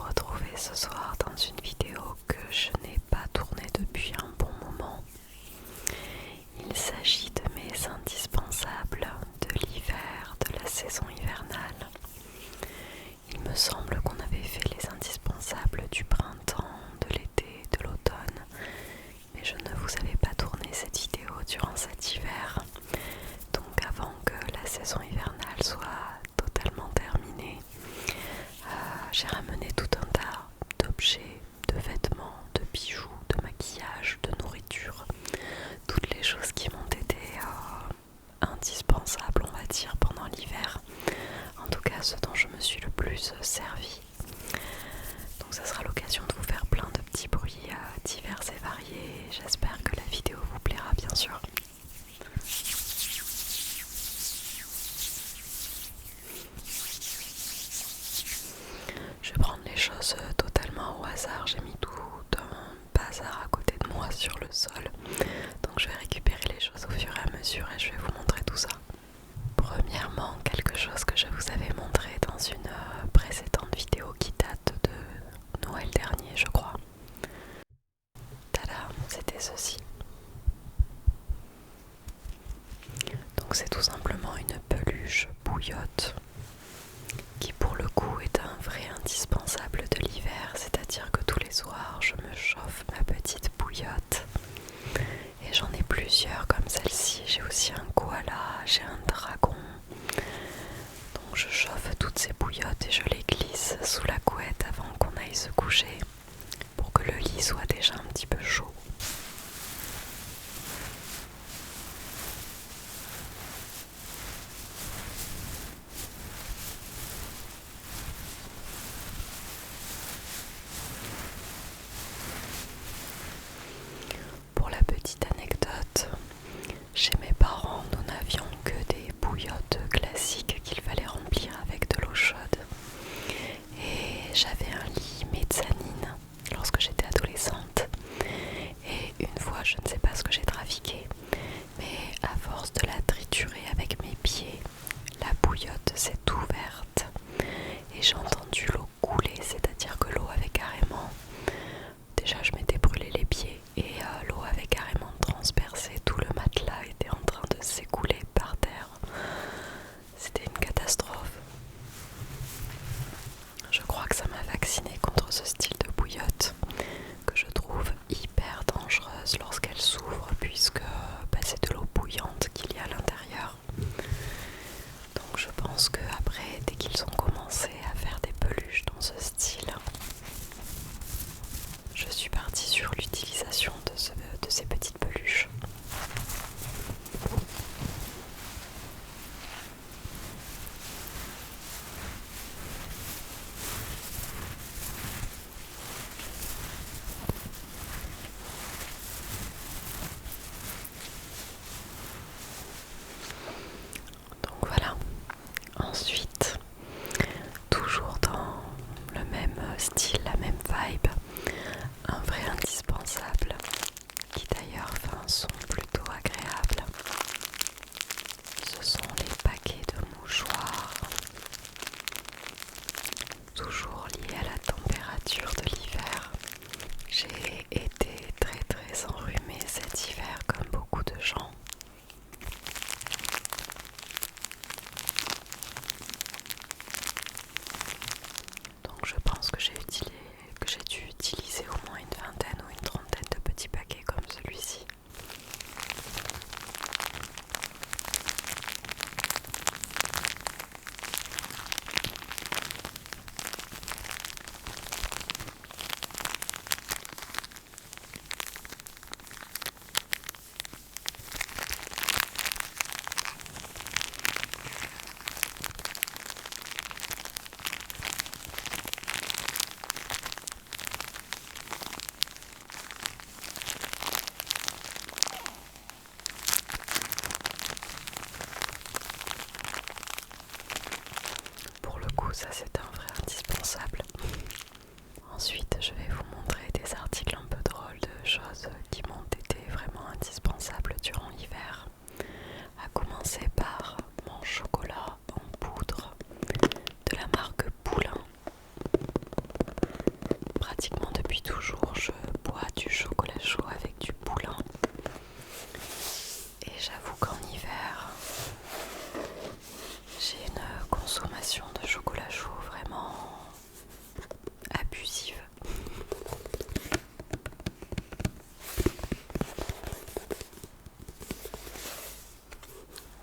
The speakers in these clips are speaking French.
retrouver ce soir dans une vidéo que je n'ai pas tournée depuis un bon moment. Il s'agit de mes indispensables de l'hiver, de la saison hivernale. Il me semble qu'on avait fait les indispensables du printemps, de l'été, de l'automne, mais je ne vous avais pas tourné cette vidéo durant cet hiver. Donc avant que la saison hivernale soit totalement terminée, j'ai ramené tout un tas d'objets, de vêtements, de bijoux, de maquillage, de nourriture, toutes les choses qui m'ont été indispensables, on va dire, pendant l'hiver. En tout cas, ce dont je me suis le plus servi. Donc ça sera l'occasion de vous faire plein de petits bruits divers et variés. J'espère que la vidéo vous plaira, bien sûr. Je vais prendre les choses totalement au hasard. J'ai mis tout un bazar à côté de moi sur le sol. Donc je vais récupérer les choses au fur et à mesure et je vais vous montrer tout ça. Premièrement, quelque chose que je vous avais montré dans une précédente vidéo qui date de Noël dernier, je crois. Tada, c'était ceci. Donc c'est tout simplement une peluche bouillotte qui pour le coup est un vrai indispensable de l'hiver, c'est-à-dire que tous les soirs je me chauffe ma petite bouillotte et j'en ai plusieurs comme celle-ci. J'ai aussi un koala, j'ai un dragon. Donc je chauffe toutes ces bouillottes et je les glisse sous la couette avant qu'on aille se coucher pour que le lit soit déjà un petit peu chaud. Pour la petite anecdote, chez mes parents, nous n'avions que des bouillottes classiques qu'il fallait remplir avec de l'eau chaude. Et j'avais un lit mezzanine lorsque j'étais adolescente. Et une fois, je ne sais pas ce que j'ai trafiqué, mais à force de la triturer avec mes pieds, la bouillotte s'est ouverte et j'ai entendu l'eau couler, c'est-à-dire que l'eau avait carrément... Déjà, je m'étais brûlé les pieds et l'eau avait carrément transpercé tout le matelas, était en train de s'écouler par terre. C'était une catastrophe. Je crois que ça m'a vaccinée contre ce style de bouillotte que je trouve hyper dangereuse lorsqu'elle s'ouvre puisque c'est de l'eau bouillante qu'il y a à l'intérieur. Donc je pense qu'après, dès qu'ils ont commencé à faire des peluches dans ce style, je suis partie sur l'utilisation de ces petites peluches. Donc voilà. Ensuite, toujours dans le même style, la même vibe, un vrai indispensable qui d'ailleurs fait un son plutôt agréable. Ce sont les paquets de mouchoirs, toujours liés à la température de l'hiver. J'ai été très enrhumée cet hiver comme beaucoup de gens. Donc je pense que j'ai dû utiliser au moins une vingtaine ou une trentaine de petits paquets comme celui-ci. toujours, je bois du chocolat chaud avec du poulain. Et j'avoue qu'en hiver, j'ai une consommation de chocolat chaud vraiment abusive.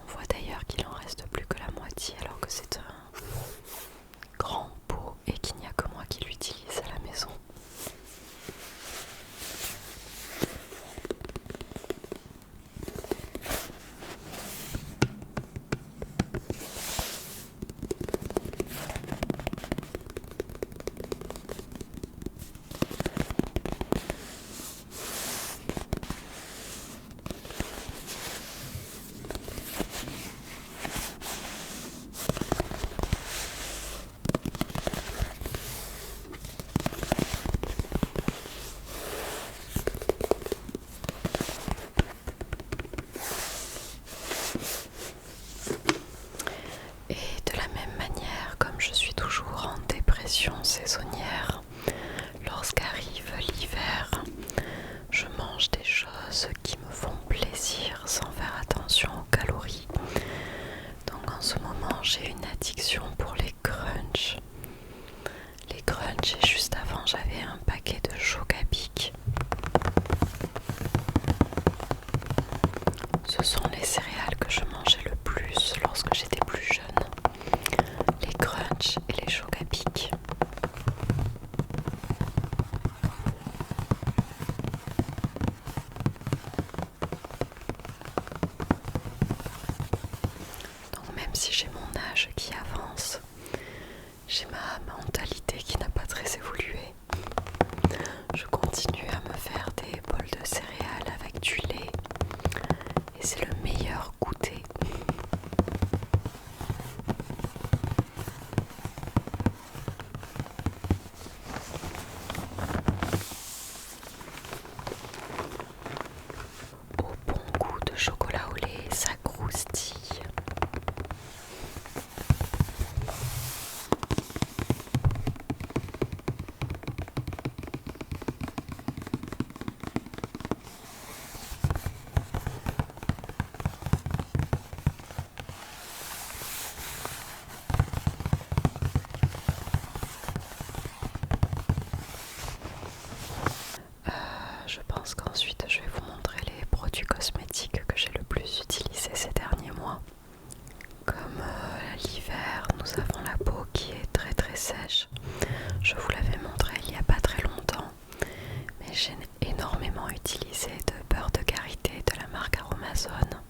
On voit d'ailleurs qu'il en reste plus que la moitié alors que c'est un grand pot et qu'il n'y a que moi qui l'utilise à la maison. Saisonnière, lorsqu'arrive l'hiver, je mange des choses qui me font plaisir sans faire attention aux calories. Donc en ce moment j'ai une addiction pour les crunchs. Les crunchs, et juste avant j'avais un paquet de Chocapic. Ce sont les céréales que je mangeais le plus lorsque j'étais plus jeune. Les crunchs et les Chocapic. Même si j'ai mon âge qui avance, j'ai ma mentalité qui n'a pas très évolué. Je continue à me faire des bols de céréales avec du lait et c'est le meilleur goûter. Au bon goût de chocolat au lait, ça croustille. Je pense qu'ensuite je vais vous montrer les produits cosmétiques que j'ai le plus utilisés ces derniers mois. Comme l'hiver, nous avons la peau qui est très très sèche. Je vous l'avais montré il n'y a pas très longtemps, mais j'ai énormément utilisé de beurre de karité de la marque Aromazone,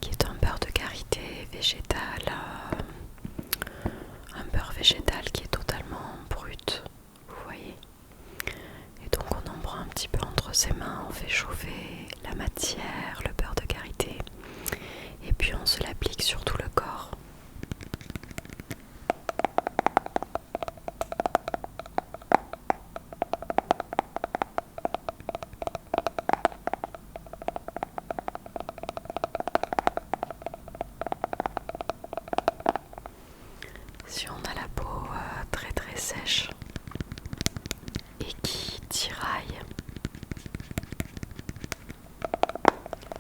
qui est un beurre de karité végétal, un beurre végétal qui est totalement brut, vous voyez. Et donc on en prend un petit peu entre ses mains, on fait chauffer la matière, le beurre de karité, et puis on se l'applique sur tout le corps. Si on a la peau très très sèche et qui tiraille,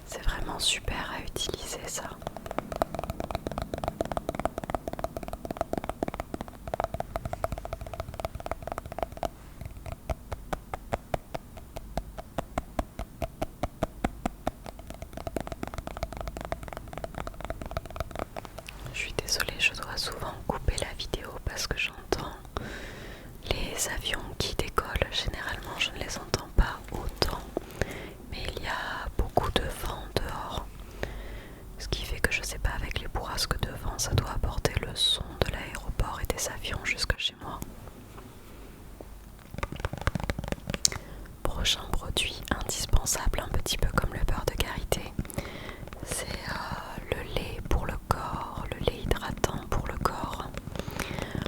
c'est vraiment super à utiliser ça. Je suis désolée, je dois souvent couper la vidéo parce que j'entends les avions qui décollent. Généralement je ne les entends pas autant, mais il y a beaucoup de vent dehors, ce qui fait que je sais pas, avec les bourrasques de vent, ça doit apporter le son de l'aéroport et des avions jusque chez moi. Prochain produit indispensable, un petit peu comme le beurre de karité, c'est le lait pour le corps, le lait hydratant pour le corps.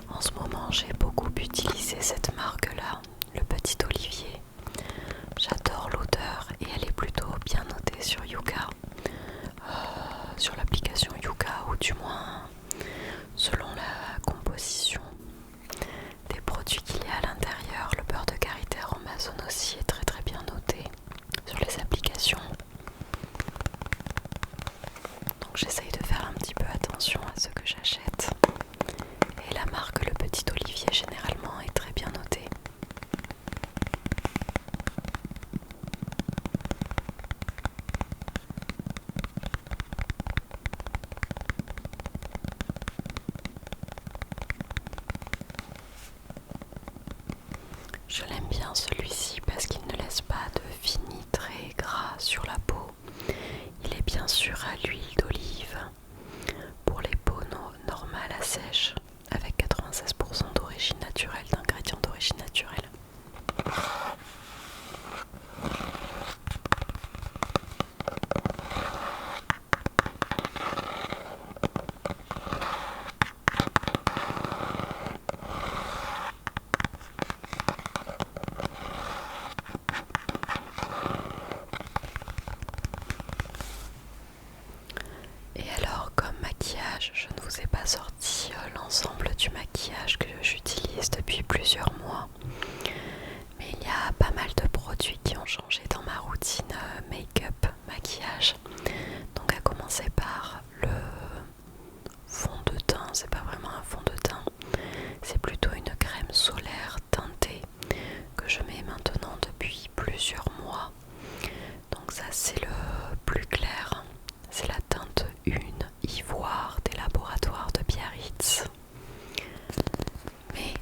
En ce moment j'ai beaucoup utilisé cette marque là, le Petit Olivier. J'adore l'odeur et elle est plutôt bien notée sur Yuka, sur l'application Yuka, ou du moins selon la composition des produits qu'il y a à l'intérieur. Le beurre de karité Aromazone Je l'aime bien celui-ci parce qu'il ne laisse pas de fini très gras sur la peau. Il est bien sûr à l'huile d'olive pour les peaux normales à sèche avec 96% d'origine naturelle, d'ingrédients d'origine naturelle. Et alors, comme maquillage, je ne vous ai pas sorti l'ensemble du maquillage que j'utilise depuis plusieurs mois. Mais il y a pas mal de produits qui ont changé dans ma routine make-up, maquillage. Donc à commencer par le fond de teint, c'est pas vraiment un fond de teint, c'est plutôt une crème solaire teintée que je mets maintenant depuis plusieurs mois. Donc ça c'est le plus clair, c'est la teinte 1 Ivoire des laboratoires de Biarritz. Mais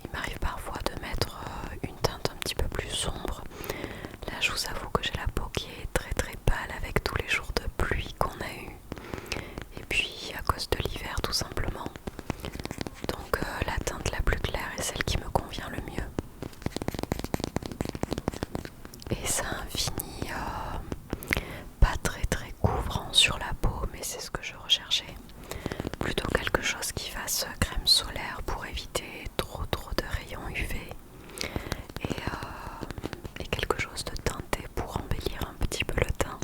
il m'arrive parfois de mettre une teinte un petit peu plus sombre. Là je vous avoue que j'ai la peau qui est très très pâle avec tous les jours de pluie qu'on a eu. Et puis à cause de l'hiver tout simplement. Donc la teinte la plus claire est celle qui me convient le mieux. Et ça a un fini pas très très couvrant sur la peau, mais c'est ce que je recherchais. Plutôt quelque chose qui fasse crème solaire pour éviter trop de rayons UV. Et quelque chose de teinté pour embellir un petit peu le teint.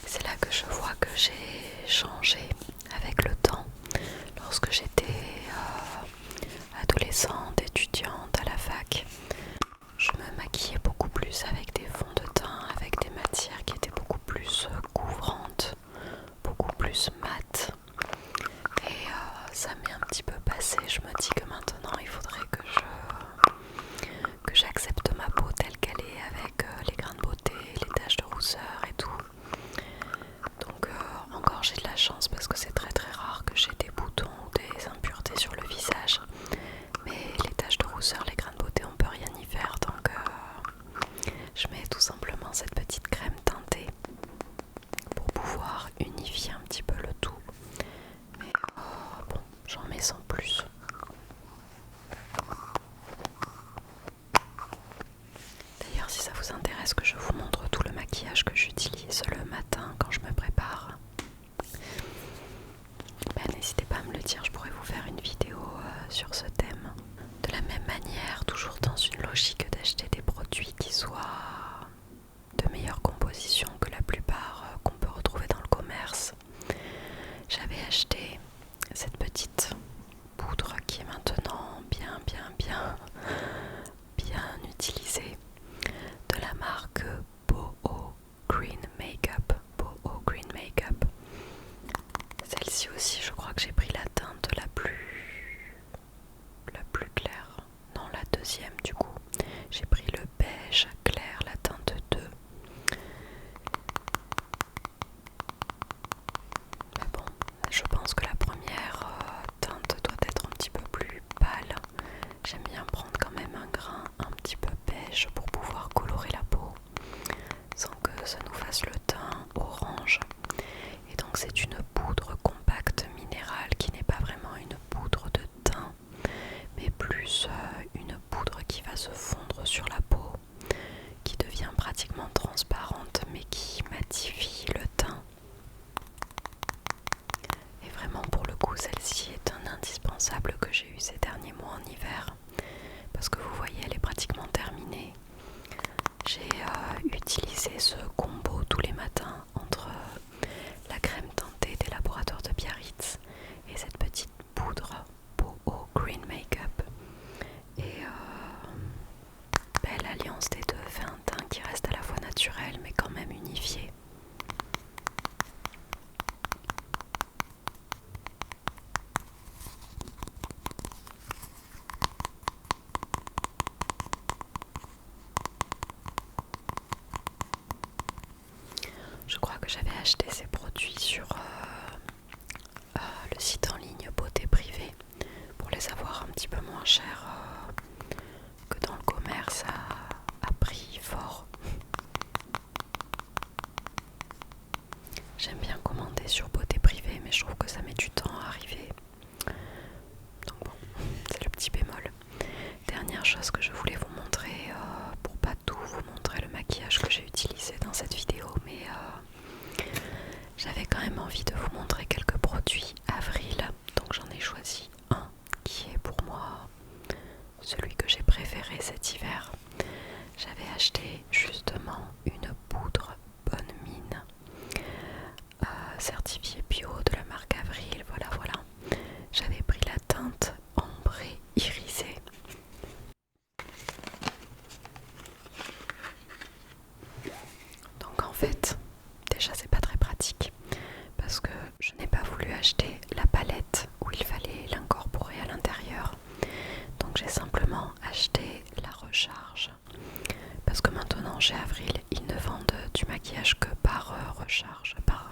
C'est là que je vois que j'ai changé avec le temps. Lorsque j'étais adolescente, étudiante à la fac, je me maquillais beaucoup plus avec des fonds de teint, avec des matières qui étaient beaucoup plus couvrantes, beaucoup plus mates. Et ça m'est un petit peu passé. Je me dis que maintenant il faudrait que j'accepte ma peau telle qu'elle est, avec les grains de beauté, les taches de rousseur et tout. Donc encore j'ai de la chance parce que c'est très très rare que j'ai des boutons ou des impuretés sur le visage. Mais les taches de rousseur, les grains de beauté, on peut rien y faire. Donc je mets tout simplement cette petite crème teintée pour pouvoir unifier un petit peu le tout. Mais bon, j'en mets sans plus. D'ailleurs, si ça vous intéresse que je vous montre tout le maquillage que j'utilise le matin quand je me prépare, n'hésitez pas à me le dire, je pourrais vous faire une vidéo sur ce thème. De la même manière, toujours dans une logique d'acheter des produits qui soient de meilleure composition que la plupart qu'on peut retrouver dans le commerce, j'avais acheté cette petite poudre qui est maintenant bien utilisée, de la marque Boho Green Makeup. Boho Green Makeup. Celle-ci aussi, je crois que j'ai pris la teinte la plus claire. Non, la deuxième du coup. J'ai pris le beige clair, la teinte 2. Mais bon, je pense que la première teinte doit être un petit peu plus pâle. J'aime bien prendre quand même un grain un petit peu beige pour pouvoir colorer la peau sans que ça nous fasse le teint orange. Et donc c'est une poudre compacte minérale qui n'est pas vraiment une poudre de teint, mais plus une poudre qui va se fondre sur la peau, qui devient pratiquement transparente mais qui matifie le teint. Et vraiment pour le coup, celle-ci est un indispensable que j'ai eu ces derniers mois en hiver, parce que vous voyez, elle est pratiquement terminée. J'ai utilisé ce combo tous les matins entre la crème teintée des laboratoires de Biarritz et cette petite poudre Boho Green Makeup. Et belle alliance des deux fait un teint qui reste à la fois naturel mais quand même unifié. moins cher que dans le commerce à prix fort. J'aime bien commander sur Beauté Privée, mais je trouve que ça met du temps à arriver. Donc bon, c'est le petit bémol. Dernière chose que je voulais vous montrer, pour pas tout vous montrer le maquillage que j'ai utilisé dans cette vidéo, mais j'avais quand même envie de vous montrer quelques produits Avril. Donc j'en ai choisi un qui est pour moi celui que j'ai préféré cet hiver. J'avais acheté justement une poudre Bonne Mine certifiée bio de la marque Avril, voilà. J'avais pris la teinte ambrée irisée. Donc en fait, déjà c'est pas très pratique parce que je n'ai pas voulu acheter la palette où il fallait l'incorporer à l'intérieur. Donc j'ai simplement acheté la recharge parce que maintenant chez Avril ils ne vendent du maquillage que par recharge, par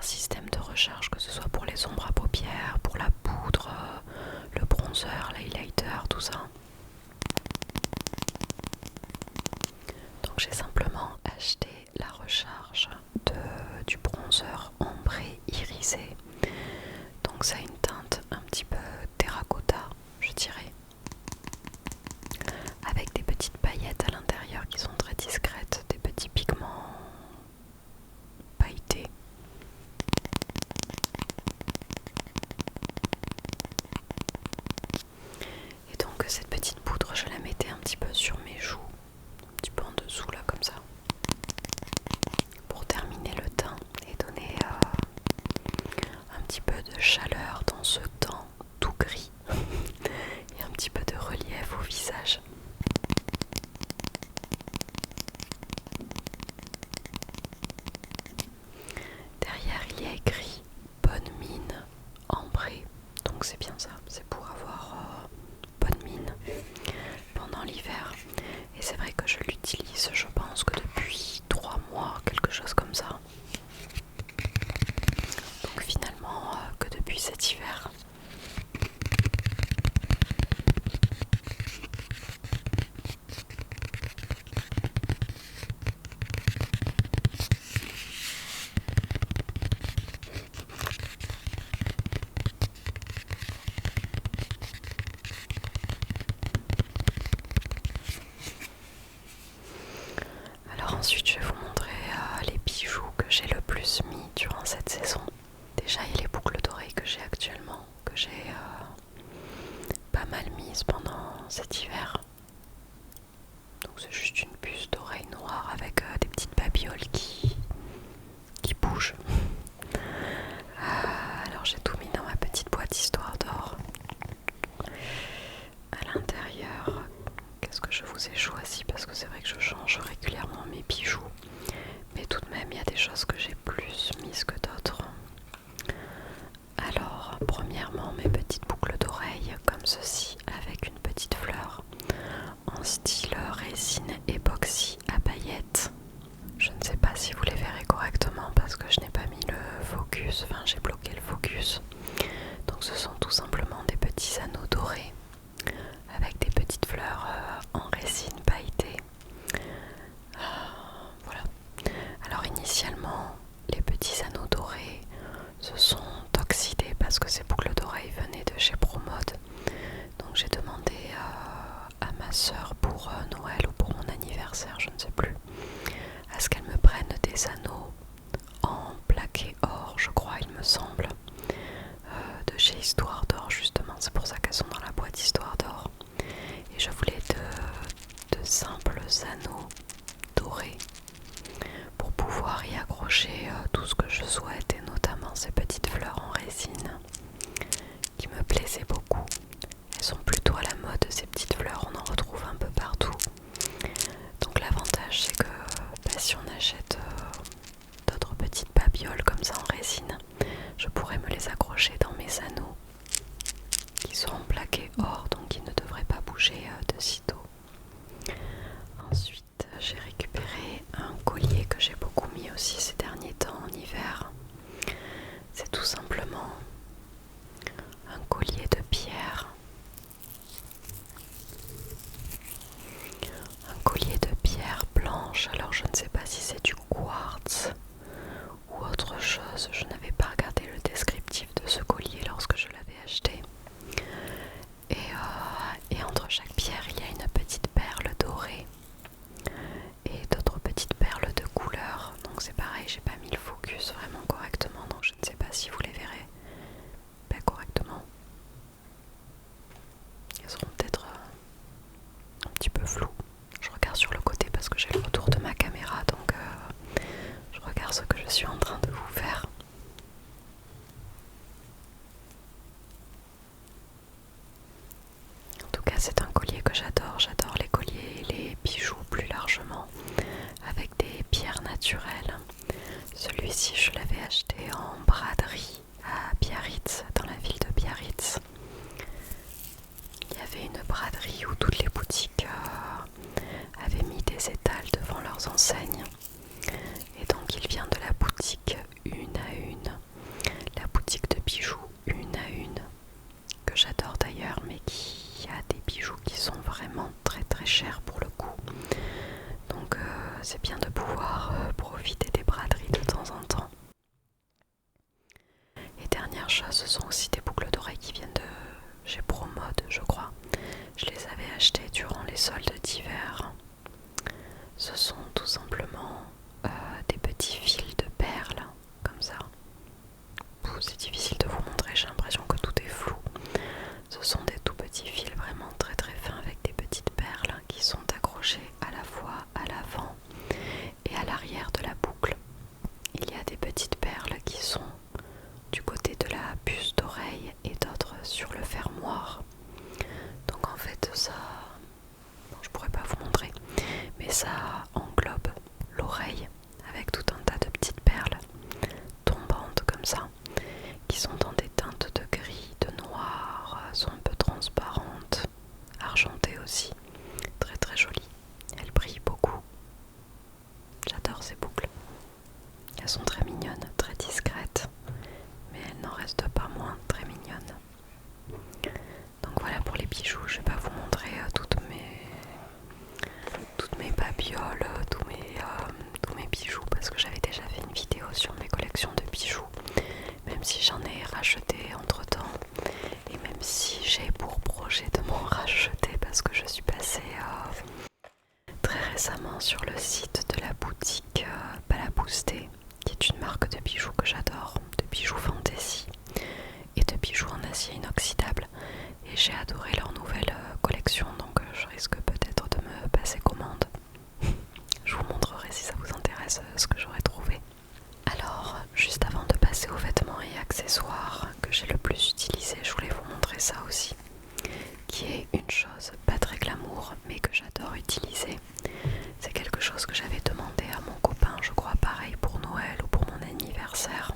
système de recharge, que ce soit pour les ombres à paupières, pour la poudre, le bronzer, l'highlighter, tout ça. Donc j'ai simplement acheté la recharge du bronzer ombré irisé. Donc ça a une teinte un petit peu terracotta, je dirais, avec des petites paillettes à l'intérieur qui sont très discrètes, des petits pigments pailletés. Et donc cette petite poudre, je la mettais un petit peu sur mes joues, un petit peu en dessous là comme ça, pour terminer le teint et donner un petit peu de chaleur dans ce teint tout gris et un petit peu de relief au visage. Derrière il y a écrit Bonne Mine ambrée, donc c'est bien ça, c'est pour avoir bonne mine pendant l'hiver. Et c'est vrai que je l'utilise, je pense que depuis 3 mois, quelque chose comme ça. Donc finalement que depuis cet hiver. Alors ensuite je vais vous montrer les bijoux que j'ai le plus mis durant cette saison. Déjà il y a les boucles d'oreilles que j'ai actuellement, que j'ai pas mal mises pendant cet hiver. Donc c'est juste une puce d'oreille noire avec des petites babioles qui bougent. Alors j'ai tout mis dans ma petite boîte histoire d'or. À l'intérieur, qu'est-ce que je vous ai choisi? Parce que c'est vrai que je change régulièrement mes bijoux. Mais tout de même, il y a des choses que j'ai plus mises que d'autres. Alors, premièrement, mes petites boucles d'oreilles, comme ceci, avec une petite fleur, en style résine époxy à paillettes. Je ne sais pas si vous les verrez correctement parce que je n'ai pas mis le focus, enfin j'ai bloqué le focus. Donc ce sont tout simplement des petits anneaux dorés avec des petites fleurs en résine pailletée. Voilà. Alors initialement, les petits anneaux dorés se sont oxydés parce que ces boucles d'oreilles venaient de chez Promode. Donc j'ai demandé à ma soeur pour Noël ou pour mon anniversaire, je ne sais plus, à ce qu'elle me prenne des anneaux en plaqué or, je crois, il me semble, de chez Histoire d'Or justement. C'est pour ça qu'elles sont dans la boîte Histoire d'Or. Et je voulais de simples anneaux dorés pour pouvoir y accrocher tout ce que je souhaite, et notamment ces petites fleurs en résine qui me plaisaient beaucoup. Elles sont plutôt à la mode, ces petites fleurs, on en retrouve un peu partout. Donc l'avantage c'est que si on achète d'autres petites babioles comme ça en résine, je pourrais me les accrocher dans mes anneaux qui sont plaqués or, donc ils ne devraient pas bouger de sitôt. Ensuite j'ai récupéré un collier que j'ai beaucoup mis aussi ces derniers temps en hiver, je ne sais pas si c'est du quartz ou autre chose. Je n'avais pas regardé le descriptif de ce collier lorsque je l'avais acheté. Et entre chaque pierre, il y a une petite perle dorée et d'autres petites perles de couleur. Donc c'est pareil, j'ai pas mis le focus vraiment correctement, donc je ne sais pas si vous les verrez correctement. Elles seront peut-être un petit peu floues. Je regarde sur le côté parce que j'ai le retour de ma caméra, donc je regarde ce que je suis en train de vous faire. En tout cas, c'est un collier que j'adore. J'adore les colliers et les bijoux plus largement, avec des pierres naturelles. Celui-ci, je l'avais acheté en braderie à Biarritz, dans la ville de Biarritz. Il y avait une braderie où toutes les boutiques avaient mis des étals devant leurs enseignes. Et donc il vient de la boutique une à une, la boutique de bijoux une à une, que j'adore d'ailleurs, mais qui a des bijoux qui sont vraiment très très chers pour le coup. Donc c'est bien de pouvoir profiter des braderies de temps en temps. Et dernière chose, ce sont aussi des boucles d'oreilles qui viennent de chez Promode, je crois. Je les avais achetées durant les soldes d'hiver. Ce sont tout simplement des petits fils de perles, comme ça. C'est difficile de vous montrer, j'ai l'impression que tout est flou. Ce sont des tout petits fils vraiment très très fins avec des petites perles qui sont accrochées à la fois à l'avant et à l'arrière de la boucle. Il y a des petites perles qui sont du côté de la puce d'oreille et d'autres sur le fermoir. Donc en fait ça, bon, je pourrais pas vous montrer, mais ça englobe l'oreille avec tout un tas de petites perles tombantes comme ça, qui sont dans des teintes de gris, de noir, sont un peu transparentes, argentées aussi, très très jolies. Elles brillent beaucoup. J'adore ces boucles. Elles sont très mignonnes, très discrètes, mais elles n'en restent pas moins très mignonnes. Donc voilà pour les bijoux. Je vais pas vous montrer toutes mes babioles, tous mes bijoux, parce que j'avais déjà fait une vidéo sur mes collections de bijoux, même si j'en ai racheté entre temps, et même si j'ai pour projet de m'en racheter parce que je suis passée très récemment sur le site de la boutique Balabousté, qui est une marque de bijoux que j'adore, de bijoux fantasy et de bijoux en acier inoxydable, et j'ai adoré leur nouvelle collection, donc je risque peut-être de me passer commande. Je vous montrerai si ça vous intéresse ce que j'aurais trouvé. Alors, juste avant de passer aux vêtements et accessoires que j'ai le plus utilisé, je voulais vous montrer ça aussi, qui est une chose pas très glamour mais que j'adore utiliser. C'est quelque chose que j'avais demandé à mon copain, je crois pareil pour Noël ou pour mon anniversaire.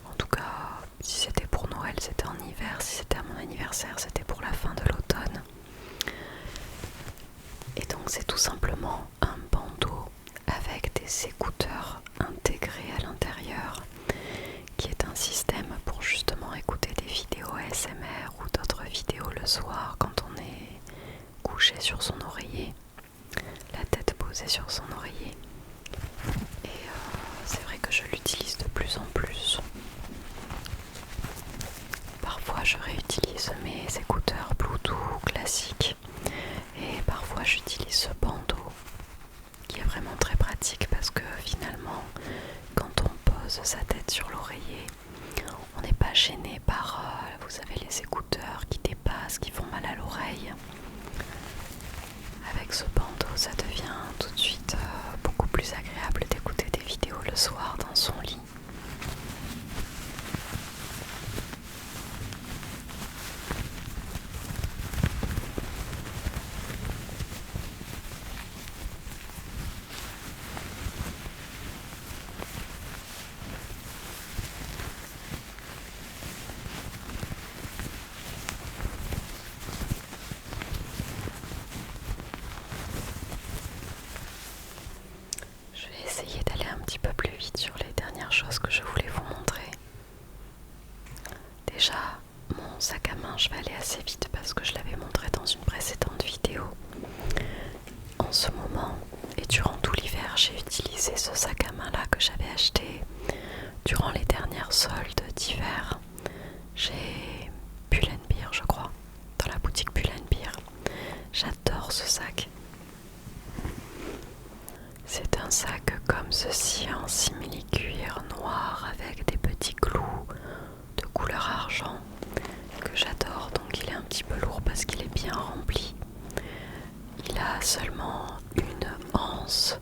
En tout cas, si c'était pour Noël, c'était en hiver, si c'était à mon anniversaire, c'était pour la fin de l'automne. Et donc c'est tout simplement un bandeau avec des écouteurs intégrés à l'intérieur, qui est un système pour justement écouter des vidéos ASMR ou d'autres vidéos le soir quand on est couché sur son oreiller, la tête posée sur son oreiller. Et c'est vrai que je l'utilise de plus en plus. Parfois je réutilise mes écouteurs Bluetooth classiques et parfois j'utilise ce bandeau qui est vraiment très pratique parce que finalement quand on pose sa tête sur l'oreiller, on n'est pas gêné par vous savez, les écouteurs qui dépassent, qui font mal à l'oreille. Avec ce bandeau, ça devient tout de suite beaucoup plus agréable d'écouter des vidéos le soir dans son lit. l'hiver, j'ai utilisé ce sac à main là que j'avais acheté durant les dernières soldes d'hiver chez Pull&Bear, je crois, dans la boutique Pull&Bear. J'adore ce sac. C'est un sac comme ceci en simili-cuir noir avec des petits clous de couleur argent que j'adore. Donc il est un petit peu lourd parce qu'il est bien rempli. Il a seulement une anse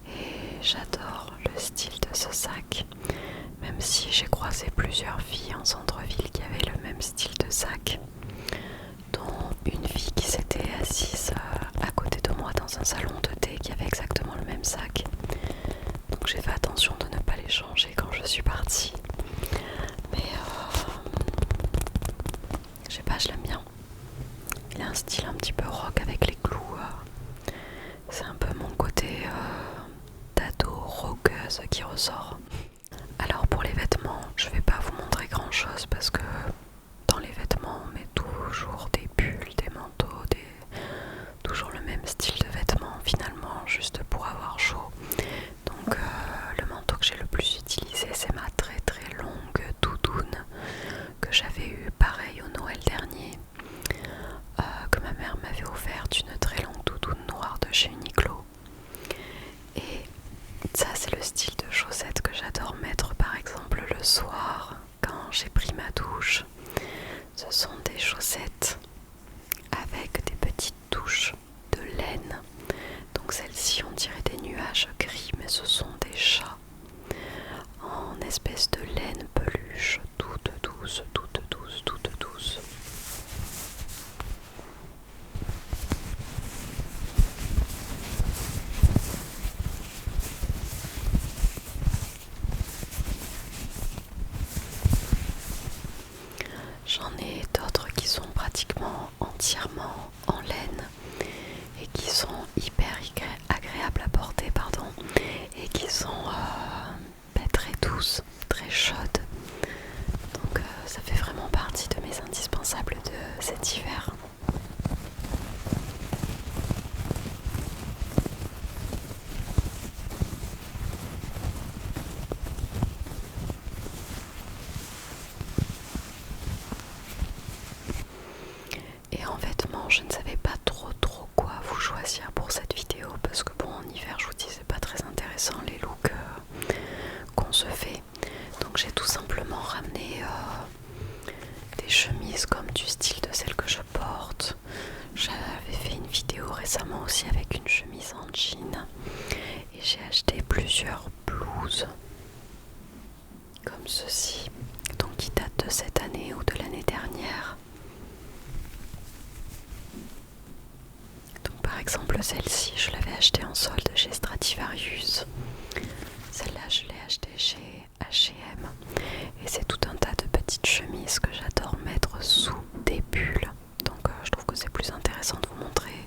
et j'adore le style de ce sac. Même si j'ai croisé plusieurs filles en centre-ville qui avaient le même style de sac, dont une fille qui s'était assise à côté de moi dans un salon de thé qui avait exactement le même sac. Donc j'ai fait attention de ne pas les changer quand je suis partie. Mais je sais pas, je l'aime bien. Il a un style un petit peu rock avec les clous. C'est un peu mon côté d'ado rockeuse qui ressort. Alors pour les vêtements, je vais pas vous montrer grand chose parce que dans les vêtements on met toujours des pulls, des manteaux, toujours le même style de vêtements finalement, juste pour avoir chaud. Donc le manteau que j'ai le plus utilisé, c'est ma très très longue doudoune que j'avais eu pareil au Noël dernier, que ma mère m'avait offerte, une très longue doudoune noire de chez Uniqlo. Et ça c'est le style de chaussettes que j'adore mettre par exemple le soir quand j'ai pris ma douche. Ce sont des chaussettes avec des petites touches de laine. Donc celles-ci on dirait des nuages gris mais ce sont des chats en espèce de laine peluche toute douce, toute douce, toute douce. J'en ai d'autres qui sont pratiquement entièrement en laine et qui sont hyper agréables à porter, et qui sont très douces, très chaudes. Donc ça fait vraiment partie de mes indispensables de cet hiver. Et en vêtements, je ne savais pas trop quoi vous choisir pour cette vidéo parce que bon, en hiver, je vous dis, c'est pas très intéressant les looks qu'on se fait. Donc j'ai tout simplement ramené des chemises comme du style de celle que je porte. J'avais fait une vidéo récemment aussi avec une chemise en jean et j'ai acheté plusieurs blouses comme ceci, donc qui datent de cette année ou de l'année dernière. Donc par exemple celle-ci, je l'avais achetée en solde chez Stradivarius. Celle-là, je l'ai achetée chez H&M. Et c'est tout un tas de petites chemises que j'adore mettre sous des pulls. Donc je trouve que c'est plus intéressant de vous montrer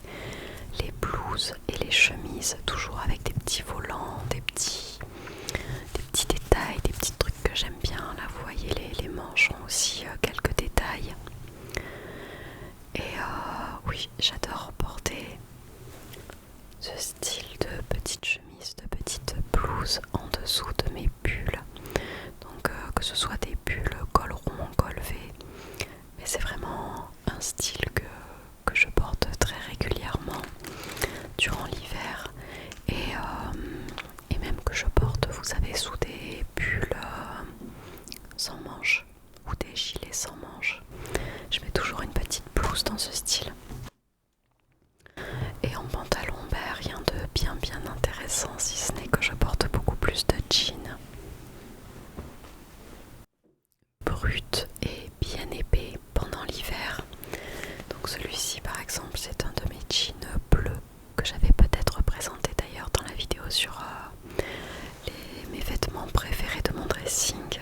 les blouses et les chemises, toujours avec des petits volants, des petits détails, des petits trucs que j'aime bien. Là vous voyez les manches ont aussi quelques détails. Et oui, j'adore porter ce style de petites chemises, de petites blouses en dessous de mes pulls. Donc que ce soit des pulls col rond, col V, mais c'est vraiment un style que je porte très régulièrement durant l'hiver et même que je porte, vous savez, sous des pulls sans manches ou des gilets sans manches. Je mets toujours une petite blouse dans ce style. Et en pantalon, rien de bien intéressant, si ce n'est que je porte beaucoup plus de jeans brut et bien épais pendant l'hiver. Donc celui-ci par exemple, c'est un de mes jeans bleus que j'avais peut-être présenté d'ailleurs dans la vidéo sur mes vêtements préférés de mon dressing.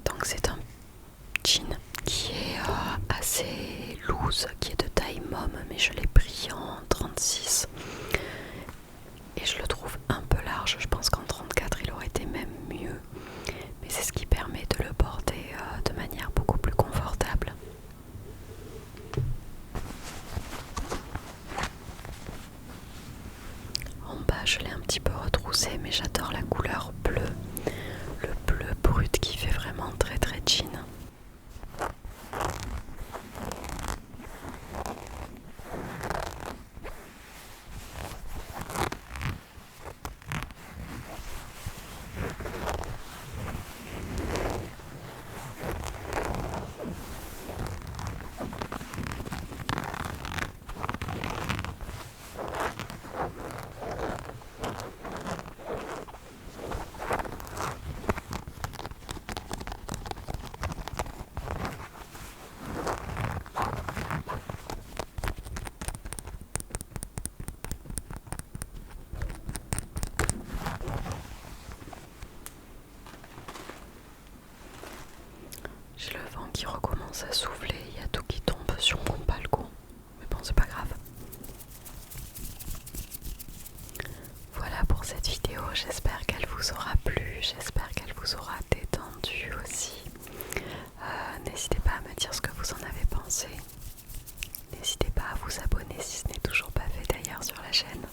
Donc c'est un jean qui est assez loose, qui est de taille môme, mais je l'ai pris en 36. je l'ai un petit peu retroussé, mais j'adore la couleur bleue, le bleu brut qui fait vraiment très très jean. J'ai le vent qui recommence à souffler, il y a tout qui tombe sur mon balcon, mais bon c'est pas grave. Voilà pour cette vidéo, j'espère qu'elle vous aura plu, j'espère qu'elle vous aura détendu aussi. N'hésitez pas à me dire ce que vous en avez pensé. N'hésitez pas à vous abonner si ce n'est toujours pas fait d'ailleurs sur la chaîne.